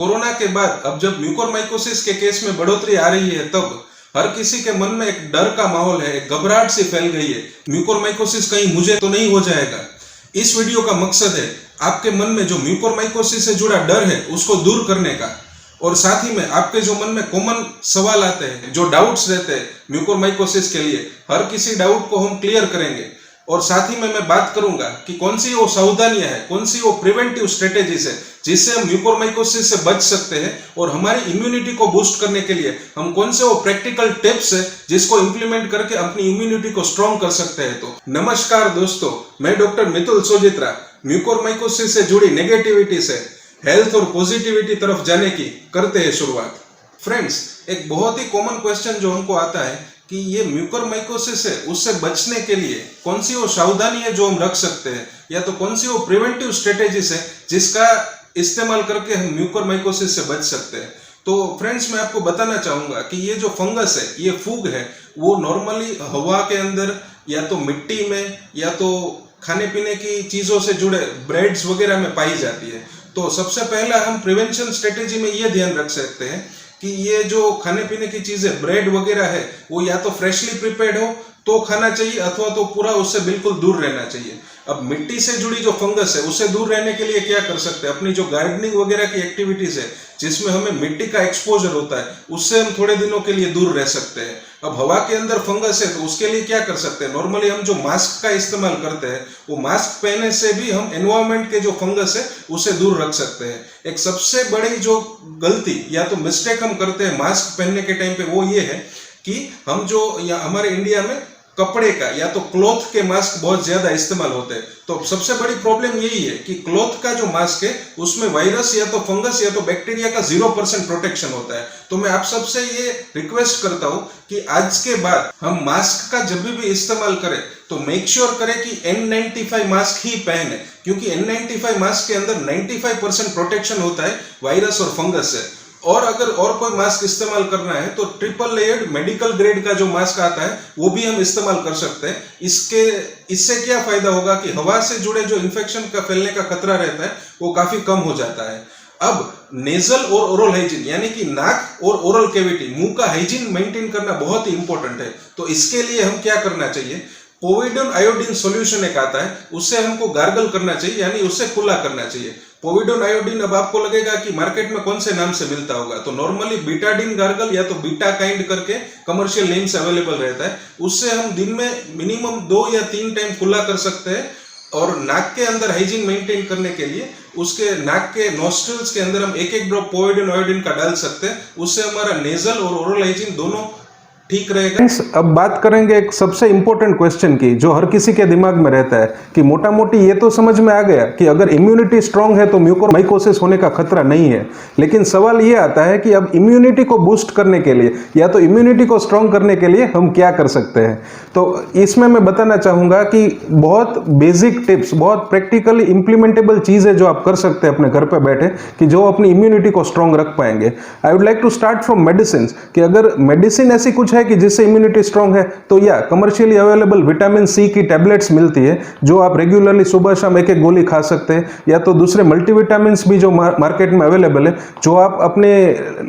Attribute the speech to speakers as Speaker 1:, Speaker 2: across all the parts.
Speaker 1: Corona के बाद अब जब म्यूकोरमाइकोसिस के केस में बढ़ोतरी आ रही है, तब हर किसी के मन में एक डर का माहौल है, एक घबराहट सी फैल गई है। म्यूकोरमाइकोसिस कहीं मुझे तो नहीं हो जाएगा। इस वीडियो का मकसद है आपके मन में जो म्यूकोरमाइकोसिस से जुड़ा डर है उसको दूर करने का, और साथ ही में आपके जो मन में कॉमन सवाल आते हैं, जो डाउट्स रहते हैं म्यूकोरमाइकोसिस के लिए, हर किसी डाउट को हम क्लियर करेंगे। और साथ ही में मैं बात करूंगा कि कौन सी वो सावधानियां हैं, कौन सी वो प्रिवेंटिव स्ट्रेटेजीज है जिससे हम म्यूकोरमाइकोसिस से बच सकते हैं, और हमारी इम्यूनिटी को बूस्ट करने के लिए हम कौन से वो प्रैक्टिकल टिप्स है जिसको इंप्लीमेंट करके अपनी इम्यूनिटी को स्ट्रॉन्ग कर सकते हैं। तो नमस्कार दोस्तों, मैं डॉक्टर मितुल सोजित्रा म्यूकोरमाइकोसिस से जुड़ी नेगेटिविटी से हेल्थ और पॉजिटिविटी तरफ जाने की करते हैं शुरुआत। फ्रेंड्स, एक बहुत ही कॉमन क्वेश्चन जो हमको आता है कि ये म्यूकोरमाइकोसिस है, उससे बचने के लिए कौन सी वो सावधानी है जो हम रख सकते हैं, या तो कौन सी वो प्रिवेंटिव स्ट्रेटेजीज है जिसका इस्तेमाल करके हम म्यूकोरमाइकोसिस से बच सकते हैं। तो फ्रेंड्स, मैं आपको बताना चाहूंगा कि ये जो फंगस है, ये फूग है, वो नॉर्मली हवा के अंदर या तो मिट्टी में या तो खाने पीने की चीजों से जुड़े ब्रेड्स वगैरह में पाई जाती है। तो सबसे पहला हम प्रिवेंशन स्ट्रेटेजी में ये ध्यान रख सकते हैं कि ये जो खाने पीने की चीजें ब्रेड वगैरह है, वो या तो फ्रेशली प्रिपेयर्ड हो तो खाना चाहिए, अथवा तो पूरा उससे बिल्कुल दूर रहना चाहिए। अब मिट्टी से जुड़ी जो फंगस है उससे दूर रहने के लिए क्या कर सकते हैं, अपनी जो गार्डनिंग वगैरह की एक्टिविटीज है जिसमें हमें मिट्टी का एक्सपोजर होता है, उससे हम थोड़े दिनों के लिए दूर रह सकते हैं। अब हवा के अंदर फंगस है तो उसके लिए क्या कर सकते हैं, नॉर्मली हम जो मास्क का इस्तेमाल करते हैं, वो मास्क पहनने से भी हम एनवायरमेंट के जो फंगस है उसे दूर रख सकते हैं। एक सबसे बड़ी जो गलती या तो मिस्टेक हम करते हैं मास्क पहनने के टाइम पे, वो ये है कि हम जो या हमारे इंडिया में कपड़े का या तो क्लॉथ के मास्क बहुत ज्यादा इस्तेमाल होते हैं। तो सबसे बड़ी प्रॉब्लम यही है कि क्लॉथ का जो मास्क है उसमें वायरस या तो फंगस या तो बैक्टीरिया का 0% प्रोटेक्शन होता है। तो मैं आप सबसे ये रिक्वेस्ट करता हूं कि आज के बाद हम मास्क का जब भी इस्तेमाल करें तो मेक श्योर करें कि N95 मास्क ही पहने, क्योंकि N95 मास्क के अंदर 95% प्रोटेक्शन होता है वायरस और फंगस से। और अगर और कोई मास्क इस्तेमाल करना है तो ट्रिपल लेयर्ड मेडिकल ग्रेड का जो मास्क आता है वो भी हम इस्तेमाल कर सकते हैं। इससे क्या फायदा होगा कि हवा से जुड़े जो इन्फेक्शन का फैलने का खतरा रहता है वो काफी कम हो जाता है। अब नेजल और ओरल हाइजीन, यानी कि नाक और ओरल कैविटी, मुंह का हाइजीन मेंटेन करना बहुत ही इंपॉर्टेंट है। तो इसके लिए हम क्या करना चाहिए, पोविडोन आयोडीन सॉल्यूशन एक आता है, उससे हमको गार्गल करना चाहिए, यानी उससे कुल्ला करना चाहिए। पोविडोन आयोडीन, अब आपको लगेगा कि मार्केट में कौन से नाम से मिलता होगा, तो नॉर्मली बीटाडीन गार्गल या तो बीटा काइंड करके कमर्शियल नेम से अवेलेबल रहता है। उससे हम दिन में मिनिमम 2 या 3 टाइम कुल्ला कर सकते हैं। और नाक के अंदर हाइजीन मेंटेन करने के लिए उसके नाक के नोस्ट्रिल्स के अंदर हम एक ड्रॉप पोविडोन आयोडीन का डाल सकते हैं। उससे हमारा नेजल और ओरल हाइजीन दोनों ठीक रहेगा।
Speaker 2: अब बात करेंगे एक सबसे इंपॉर्टेंट क्वेश्चन की, जो हर किसी के दिमाग में रहता है कि मोटा मोटी ये तो समझ में आ गया कि अगर इम्यूनिटी स्ट्रांग है तो म्यूकोरमाइकोसिस होने का खतरा नहीं है, लेकिन सवाल ये आता है कि अब इम्यूनिटी को बूस्ट करने के लिए या तो इम्यूनिटी को स्ट्रांग करने के लिए हम क्या कर सकते हैं। तो इसमें मैं बताना चाहूंगा कि बहुत बेसिक टिप्स, बहुत प्रैक्टिकली इंप्लीमेंटेबल चीजें जो आप कर सकते हैं अपने घर पे बैठे, कि जो अपनी इम्यूनिटी को स्ट्रांग रख पाएंगे। I would like to start from medicine, कि अगर मेडिसिन ऐसी कुछ कि जिससे इम्यूनिटी स्ट्रांग है तो या कमर्शियली अवेलेबल विटामिन सी की टैबलेट्स मिलती है, जो आप रेगुलरली सुबह शाम एक गोली खा सकते हैं, या तो दूसरे मल्टीविटामिन्स भी जो मार्केट में अवेलेबल है, जो आप अपने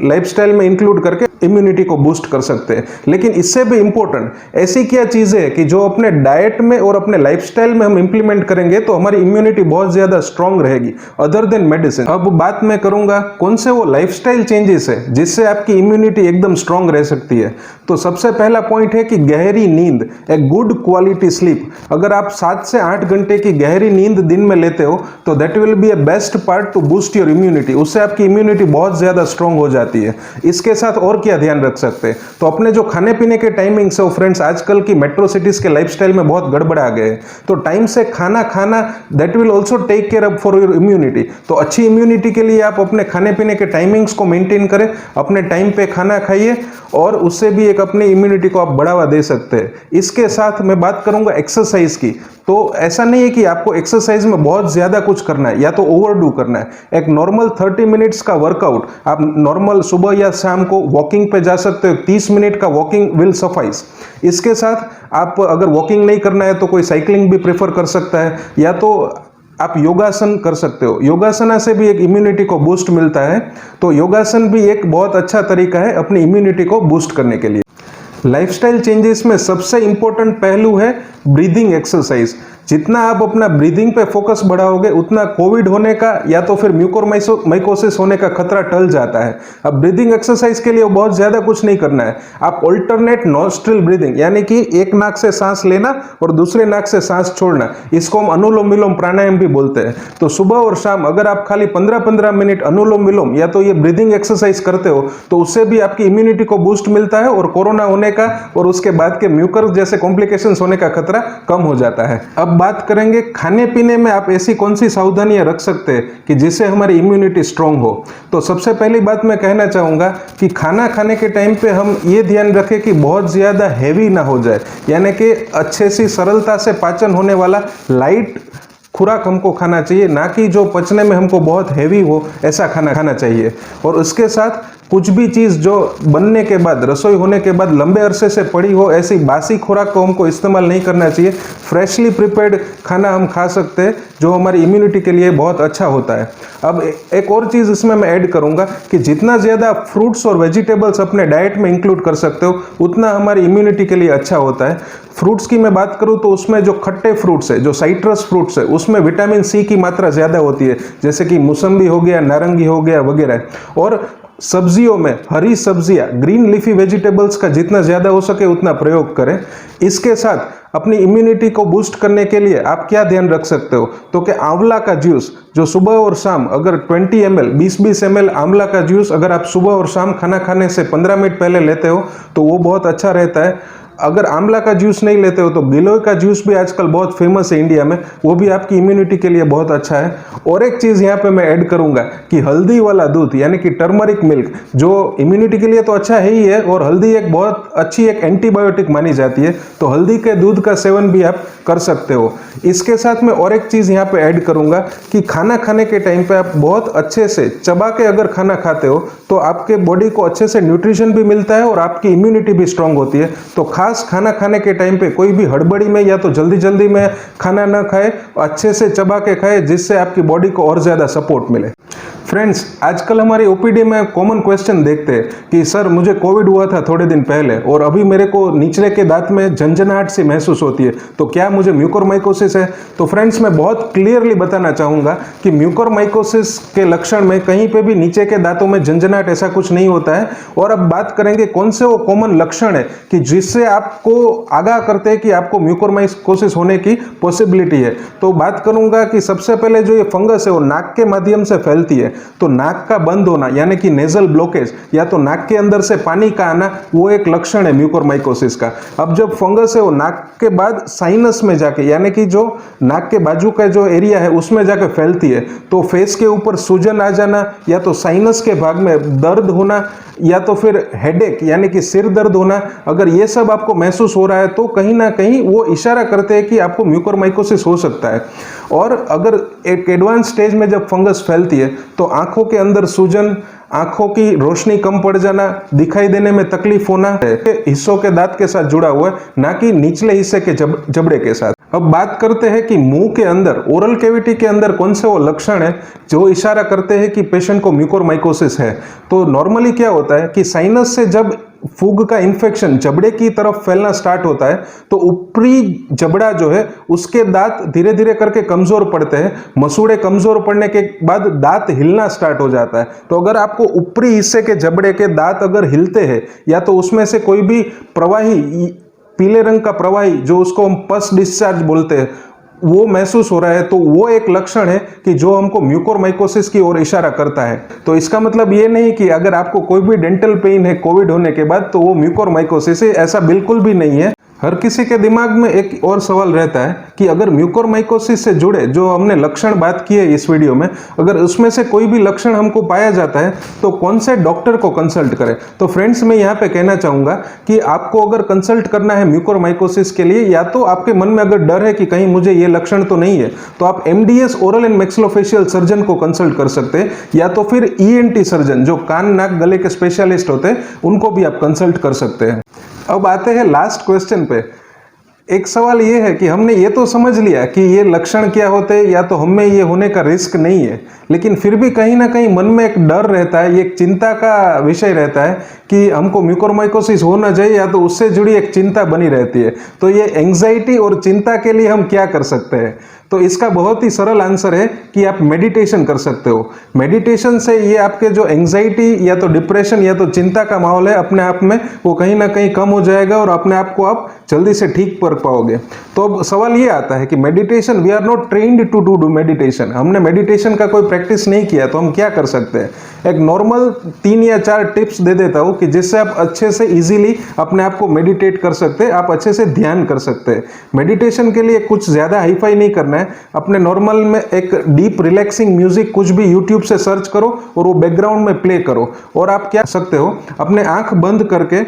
Speaker 2: लाइफस्टाइल में इंक्लूड करके इम्यूनिटी को बूस्ट कर सकते हैं। लेकिन इससे भी इंपॉर्टेंट ऐसी क्या चीजें हैं कि जो अपने डाइट में और अपने लाइफस्टाइल में हम इंप्लीमेंट करेंगे तो हमारी इम्यूनिटी बहुत ज्यादा स्ट्रांग रहेगी, अदर देन मेडिसिन। अब बात मैं करूंगा कौन से वो लाइफस्टाइल चेंजेस है जिससे आपकी इम्यूनिटी एकदम स्ट्रांग रह सकती है। तो सबसे पहला पॉइंट है कि गहरी नींद, एक गुड क्वालिटी स्लीप। अगर आप 7 से 8 घंटे की गहरी नींद दिन में लेते हो तो that will be a best part two boost your immunity. उससे आपकी इम्यूनिटी बहुत ज्यादा स्ट्रांग हो जाती है। इसके साथ और क्या ध्यान रख सकते हैं, तो अपने जो खाने पीने के टाइमिंग्स है फ्रेंड्स, आजकल की मेट्रो सिटीज के लाइफस्टाइल में बहुत गड़बड़ आ गए हैं। तो टाइम से खाना खाना, that will also take care up for your immunity. तो अच्छी इम्यूनिटी के लिए आप अपने खाने पीने के टाइमिंग्स को मेंटेन करें, अपने टाइम पे खाना खाइए, और उससे भी एक अपनी इम्यूनिटी को आप बढ़ावा दे सकते हैं। इसके साथ मैं बात करूंगा एक्सरसाइज की। तो ऐसा नहीं है कि आपको एक्सरसाइज में बहुत ज्यादा कुछ करना है या तो ओवरडू करना है। एक नॉर्मल 30 मिनट्स का वर्कआउट, आप नॉर्मल सुबह या शाम को वॉकिंग पे जा सकते हो, 30 मिनट का वॉकिंग विल सफाइस। इसके साथ आप अगर वॉकिंग नहीं करना है तो कोई साइकिलिंग भी प्रेफर कर सकता है, या तो आप योगासन कर सकते हो। योगासना से भी एक इम्यूनिटी को बूस्ट मिलता है, तो योगासन भी एक बहुत अच्छा तरीका है अपनी इम्यूनिटी को बूस्ट करने के लिए। लाइफस्टाइल चेंजेस में सबसे इंपॉर्टेंट पहलू है ब्रीदिंग एक्सरसाइज। जितना आप अपना ब्रीदिंग पे फोकस बढ़ाओगे उतना कोविड होने का या तो फिर म्यूकोरमाइकोसिस होने का खतरा टल जाता है। अब ब्रीदिंग एक्सरसाइज के लिए बहुत ज्यादा कुछ नहीं करना है। आप ऑल्टरनेट नॉस्ट्रिल ब्रीदिंग यानी कि एक नाक से सांस लेना और दूसरे नाक से सांस छोड़ना, इसको हम अनुलोम विलोम प्राणायाम भी बोलते हैं। तो सुबह और शाम अगर आप खाली 15-15 मिनट अनुलोम विलोम या तो ये ब्रीदिंग एक्सरसाइज करते हो तो उससे भी आपकी इम्यूनिटी को बूस्ट मिलता है और कोरोना होने का और उसके बाद के म्यूकर जैसे कॉम्प्लिकेशंस होने का खतरा कम हो जाता है। अब बात करेंगे खाने पीने में आप ऐसी कौन सी सावधानियां रख सकते हैं कि जिससे हमारी इम्यूनिटी स्ट्रांग हो। तो सबसे पहली बात मैं कहना चाहूंगा कि खाना खाने के टाइम पे हम ये ध्यान रखें कि बहुत ज्यादा हैवी ना हो जाए, यानी कि अच्छे सी सरलता से पाचन होने वाला लाइट खुराक हमको खाना चाहिए, ना कि जो पचने में हमको बहुत हैवी हो ऐसा खाना खाना चाहिए। और उसके साथ कुछ भी चीज़ जो बनने के बाद, रसोई होने के बाद लंबे अरसे से पड़ी हो, ऐसी बासी खुराक को हमको इस्तेमाल नहीं करना चाहिए। फ्रेशली प्रिपेयर्ड खाना हम खा सकते हैं जो हमारी इम्यूनिटी के लिए बहुत अच्छा होता है। अब एक और चीज़ इसमें मैं ऐड करूंगा कि जितना ज़्यादा फ्रूट्स और वेजिटेबल्स अपने डाइट में इंक्लूड कर सकते हो उतना हमारी इम्यूनिटी के लिए अच्छा होता है। फ्रूट्स की मैं बात करूं तो उसमें जो खट्टे फ्रूट्स है, जो साइट्रस फ्रूट्स है, उसमें विटामिन सी की मात्रा ज़्यादा होती है, जैसे कि मौसम्बी हो गया, नारंगी हो गया वगैरह। और सब्जियों में हरी सब्जियां, ग्रीन लीफी वेजिटेबल्स का जितना ज़्यादा हो सके उतना प्रयोग करें। इसके साथ अपनी इम्यूनिटी को बूस्ट करने के लिए आप क्या ध्यान रख सकते हो, तो कि आंवला का जूस जो सुबह और शाम अगर 20 ml 20-20 ml आंवला का जूस अगर आप सुबह और शाम खाना खाने से 15 मिनट पहले लेते हो तो वो बहुत अच्छा रहता है। अगर आंवला का जूस नहीं लेते हो तो गिलोय का जूस भी आजकल बहुत फेमस है इंडिया में, वो भी आपकी इम्यूनिटी के लिए बहुत अच्छा है। और एक चीज़ यहाँ पे मैं ऐड करूँगा कि हल्दी वाला दूध यानी कि टर्मरिक मिल्क जो इम्यूनिटी के लिए तो अच्छा है ही है, और हल्दी एक बहुत अच्छी एक एंटीबायोटिक मानी जाती है, तो हल्दी के दूध का सेवन भी आप कर सकते हो। इसके साथ मैं और एक चीज़ यहाँ पे ऐड करूँगा कि खाना खाने के टाइम पे आप बहुत अच्छे से चबा के अगर खाना खाते हो तो आपके बॉडी को अच्छे से न्यूट्रिशन भी मिलता है और आपकी इम्यूनिटी भी स्ट्रांग होती है। तो खास खाना खाने के टाइम पे कोई भी हड़बड़ी में या तो जल्दी जल्दी में खाना ना खाए, अच्छे से चबा के खाए, जिससे आपकी बॉडी को और ज़्यादा सपोर्ट मिले। फ्रेंड्स, आजकल हमारी ओपीडी में कॉमन क्वेश्चन देखते हैं कि सर मुझे कोविड हुआ था थोड़े दिन पहले और अभी मेरे को निचले के दांत में झंझनाहट सी महसूस होती है, तो क्या मुझे म्यूकोरमाइकोसिस है? तो फ्रेंड्स, मैं बहुत क्लियरली बताना चाहूँगा कि म्यूकोरमाइकोसिस के लक्षण में कहीं पे भी नीचे के दांतों में झंझनाहट ऐसा कुछ नहीं होता है। और अब बात करेंगे कौन से वो कॉमन लक्षण है कि जिससे आपको आगाह करते हैं कि आपको म्यूकोरमाइकोसिस होने की पॉसिबिलिटी है। तो बात करूँगा कि सबसे पहले जो ये फंगस है वो नाक के माध्यम से फैलती है, तो नाक का बंद होना यानी कि नेजल ब्लॉकेज या तो नाक के अंदर से पानी का आना, वो एक लक्षण है म्यूकोरमाइकोसिस का। अब जब फंगस है वो नाक के बाद साइनस में जाके यानी कि जो नाक के बाजू का जो एरिया है उसमें जाके फैलती है, तो फेस के ऊपर सूजन आ जाना या तो साइनस के भाग में दर्द होना या तो फिर हेडेक यानी कि सिर दर्द होना, अगर ये सब आपको महसूस हो रहा है तो कहीं ना कहीं वो इशारा करते हैं कि आपको म्यूकोरमाइकोसिस हो सकता है। और अगर एक एडवांस स्टेज में जब फंगस फैलती है तो आंखों के अंदर सूजन, आंखों की रोशनी कम पड़ जाना, दिखाई देने में तकलीफ होना हिस्सों के दांत के साथ जुड़ा हुआ है, ना कि निचले हिस्से के जबड़े के साथ। अब बात करते हैं कि मुंह के अंदर, ओरल कैविटी के अंदर कौन से वो लक्षण है जो इशारा करते हैं कि पेशेंट को म्यूकोरमाइकोसिस है। तो नॉर्मली क्या होता है कि साइनस से जब फूग का इन्फेक्शन जबड़े की तरफ फैलना स्टार्ट होता है तो ऊपरी जबड़ा जो है उसके दांत धीरे धीरे करके कमजोर पड़ते हैं। मसूड़े कमजोर पड़ने के बाद दांत हिलना स्टार्ट हो जाता है। तो अगर आपको ऊपरी हिस्से के जबड़े के दांत अगर हिलते हैं या तो उसमें से कोई भी प्रवाही, पीले रंग का प्रवाही जो उसको हम पस डिस्चार्ज बोलते हैं, वो महसूस हो रहा है, तो वो एक लक्षण है कि जो हमको म्यूकोरमाइकोसिस की ओर इशारा करता है। तो इसका मतलब ये नहीं कि अगर आपको कोई भी डेंटल पेन है कोविड होने के बाद तो वो म्यूकोरमाइकोसिस है, ऐसा बिल्कुल भी नहीं है। हर किसी के दिमाग में एक और सवाल रहता है कि अगर म्यूकोरमाइकोसिस से जुड़े जो हमने लक्षण बात की है इस वीडियो में, अगर उसमें से कोई भी लक्षण हमको पाया जाता है तो कौन से डॉक्टर को कंसल्ट करें। तो फ्रेंड्स, मैं यहाँ पे कहना चाहूँगा कि आपको अगर कंसल्ट करना है म्यूकोरमाइकोसिस के लिए, या तो आपके मन में अगर डर है कि कहीं मुझे ये लक्षण तो नहीं है, तो आप MDS oral and maxillofacial surgeon को कंसल्ट कर सकते हैं, या तो फिर ENT सर्जन जो कान नाक गले के स्पेशलिस्ट होते हैं उनको भी आप कंसल्ट कर सकते हैं। अब आते हैं लास्ट क्वेश्चन पे। एक सवाल ये है कि हमने ये तो समझ लिया कि ये लक्षण क्या होते हैं या तो हमें ये होने का रिस्क नहीं है, लेकिन फिर भी कहीं ना कहीं मन में एक डर रहता है, ये एक चिंता का विषय रहता है कि हमको म्यूकोरमाइकोसिस होना चाहिए या तो उससे जुड़ी एक चिंता बनी रहती है। तो ये एंग्जाइटी और चिंता के लिए हम क्या कर सकते हैं? तो इसका बहुत ही सरल आंसर है कि आप मेडिटेशन कर सकते हो। मेडिटेशन से ये आपके जो एंग्जाइटी या तो डिप्रेशन या तो चिंता का माहौल है अपने आप में वो कहीं ना कहीं कम हो जाएगा और अपने आप को आप जल्दी से ठीक कर पाओगे। तो अब सवाल ये आता है कि meditation, we are not trained to do meditation, हमने मेडिटेशन का कोई प्रैक्टिस नहीं किया, तो हम क्या कर सकते हैं? एक नॉर्मल 3 या 4 टिप्स दे देता हूँ कि जिससे आप अच्छे से इजीली अपने आप को मेडिटेट कर सकते हैं, आप अच्छे से ध्यान कर सकते हैं। मेडिटेशन के लिए कुछ ज़्यादा हाईफाई नहीं करना है, अपने नॉर्मल में एक डीप रिलैक्सिंग म्यूजिक कुछ भी यूट्यूब से सर्च करो और वो बैकग्राउंड में प्ले करो। और आप क्या सकते हो, अपने आंख बंद करके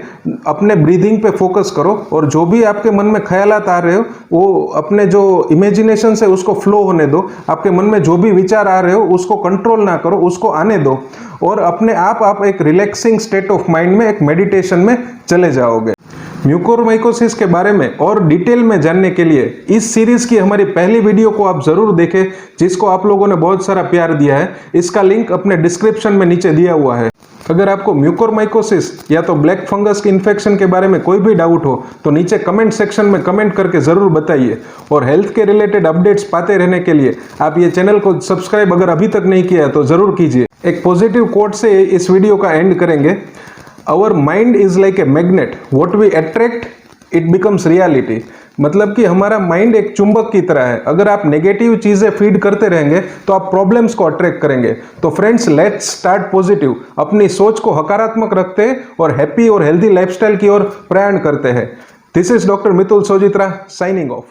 Speaker 2: अपने ब्रीदिंग पे फोकस करो और जो भी आपके मन में ख्यालात आ रहे हो वो अपने जो इमेजिनेशन से उसको फ्लो होने दो। आपके मन में जो भी विचार आ रहे हो उसको कंट्रोल ना करो, उसको आने दो और अपने आप एक रिलैक्सिंग स्टेट ऑफ माइंड में, एक मेडिटेशन में चले जाओगे। म्यूकोरमाइकोसिस के बारे में और डिटेल में जानने के लिए इस सीरीज की हमारी पहली वीडियो को आप जरूर देखें, जिसको आप लोगों ने बहुत सारा प्यार दिया है। इसका लिंक अपने डिस्क्रिप्शन में नीचे दिया हुआ है। अगर आपको म्यूकोरमाइकोसिस या तो ब्लैक फंगस के इन्फेक्शन के बारे में कोई भी डाउट हो तो नीचे कमेंट सेक्शन में कमेंट करके जरूर बताइए। और हेल्थ के रिलेटेड अपडेट्स पाते रहने के लिए आप ये चैनल को सब्सक्राइब अगर अभी तक नहीं किया है तो जरूर कीजिए। एक पॉजिटिव कोट से इस वीडियो का एंड करेंगे। Our mind is like a magnet, what we attract it becomes reality. मतलब कि हमारा माइंड एक चुंबक की तरह है, अगर आप नेगेटिव चीजें फीड करते रहेंगे तो आप प्रॉब्लम्स को अट्रैक्ट करेंगे। तो फ्रेंड्स, लेट्स स्टार्ट पॉजिटिव, अपनी सोच को हकारात्मक रखते हैं और हैप्पी और हेल्दी लाइफस्टाइल की ओर प्रयाण करते हैं। This is doctor Mitul Sojitra signing of.